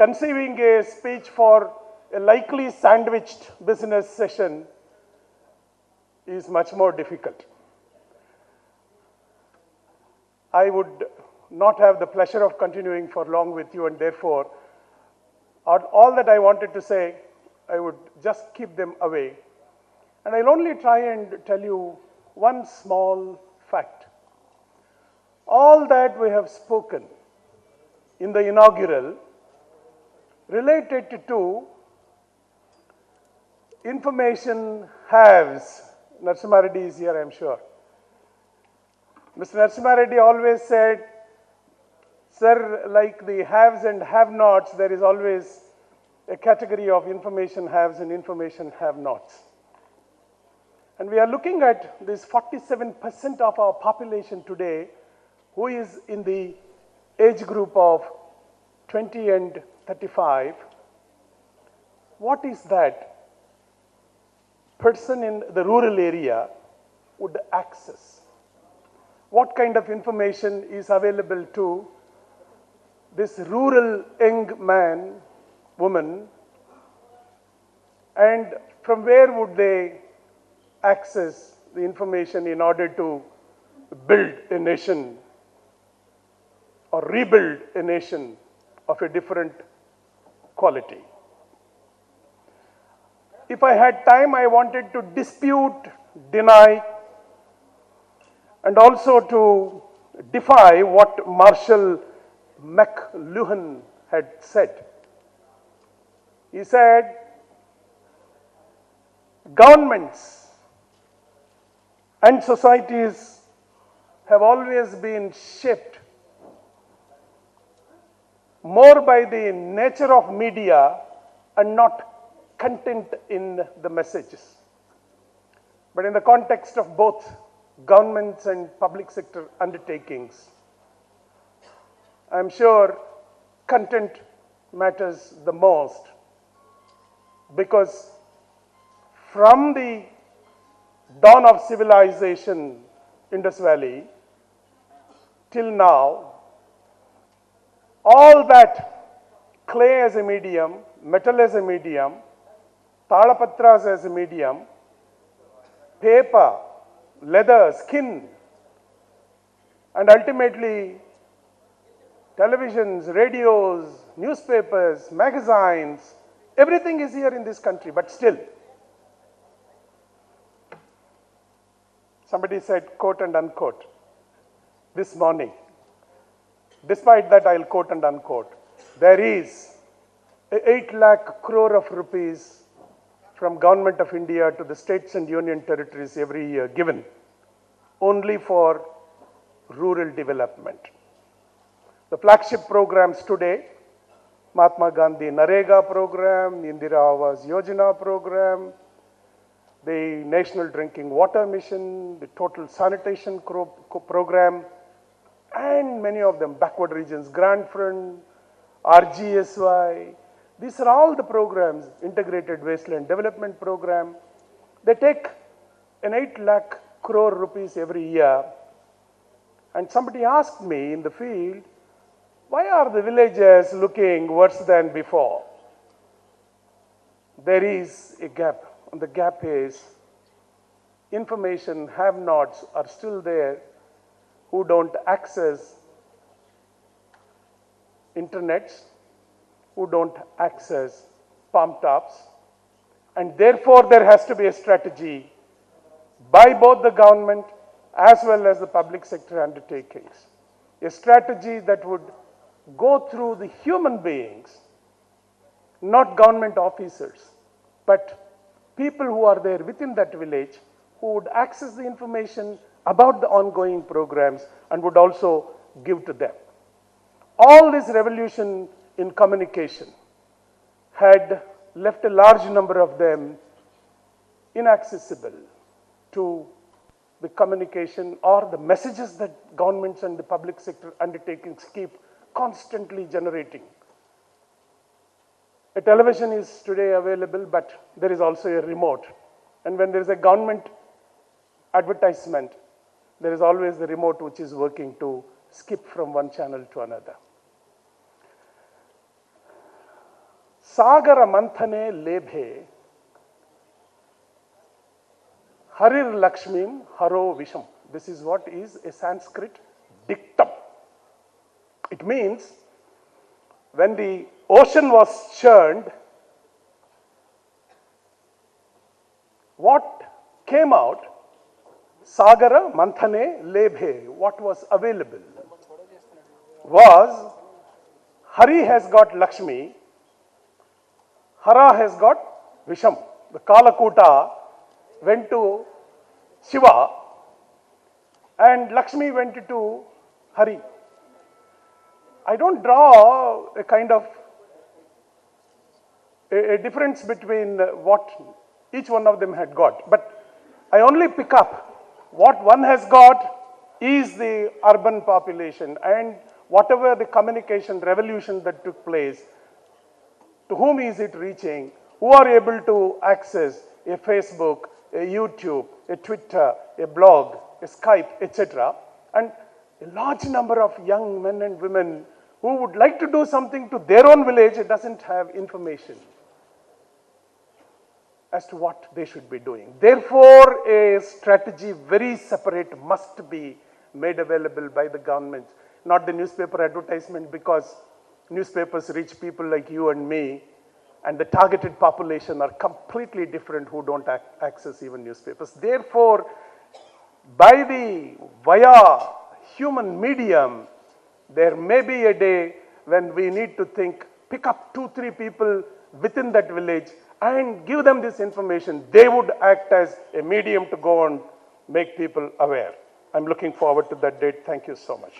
conceiving a speech for a likely sandwiched business session is much more difficult. I would not have the pleasure of continuing for long with you, and therefore, all that I wanted to say, I would just keep them away. And I'll only try and tell you one small fact. All that we have spoken in the inaugural related to information haves. Narasimha Reddy is here, I'm sure. Mr. Narasimha Reddy always said, sir, like the haves and have-nots, there is always a category of information haves and information have-nots. And we are looking at this 47% of our population today who is in the age group of 20 and 35. What is that person in the rural area would access? What kind of information is available to this rural young man, woman, and from where would they access the information in order to build a nation or rebuild a nation of a different quality? If I had time, I wanted to dispute, deny, and also to defy what Marshall McLuhan had said. He said, governments and societies have always been shaped more by the nature of media and not content in the messages. But in the context of both governments and public sector undertakings, I'm sure content matters the most, because from the dawn of civilization, Indus Valley, till now, all that clay as a medium, metal as a medium, talapatras as a medium, paper, leather, skin, and ultimately televisions, radios, newspapers, magazines, everything is here in this country, but still, somebody said quote and unquote this morning. Despite that, I'll quote and unquote. There is 8 lakh crore of rupees from Government of India to the states and union territories every year given only for rural development. The flagship programs today, Mahatma Gandhi Narega program, Indira Awas Yojana program, the National Drinking Water Mission, the Total Sanitation program, and many of them, Backward Regions Grant Fund, RGSY. These are all the programs, Integrated Wasteland Development Program. They take an 8 lakh crore rupees every year. And somebody asked me in the field, why are the villages looking worse than before? There is a gap, and the gap is information have-nots are still there who don't access internets, who don't access palm tops, and therefore there has to be a strategy by both the government as well as the public sector undertakings. A strategy that would go through the human beings, not government officers, but people who are there within that village who would access the information about the ongoing programs and would also give to them. All this revolution in communication had left a large number of them inaccessible to the communication or the messages that governments and the public sector undertakings keep constantly generating. A television is today available, but there is also a remote. And when there is a government advertisement, there is always the remote which is working to skip from one channel to another. Sagara Manthane Lebhe Harir Lakshmim Haro Visham. This is what is a Sanskrit dictum. It means when the ocean was churned, what came out, Sagara Manthane Lebhe, what was available, was Hari has got Lakshmi, Hara has got Visham. The Kalakuta went to Shiva and Lakshmi went to Hari. I don't draw a kind of a difference between what each one of them had got, but I only pick up what one has got is the urban population, and whatever the communication revolution that took place, to whom is it reaching, who are able to access a Facebook, a YouTube, a Twitter, a blog, a Skype, etc. And a large number of young men and women who would like to do something to their own village doesn't have information as to what they should be doing. Therefore, a strategy very separate must be made available by the government, not the newspaper advertisement, because newspapers reach people like you and me, and the targeted population are completely different who don't access even newspapers. Therefore, via human medium, there may be a day when we need to think, pick up 2-3 people within that village and give them this information. They would act as a medium to go and make people aware. I'm looking forward to that date. Thank you so much.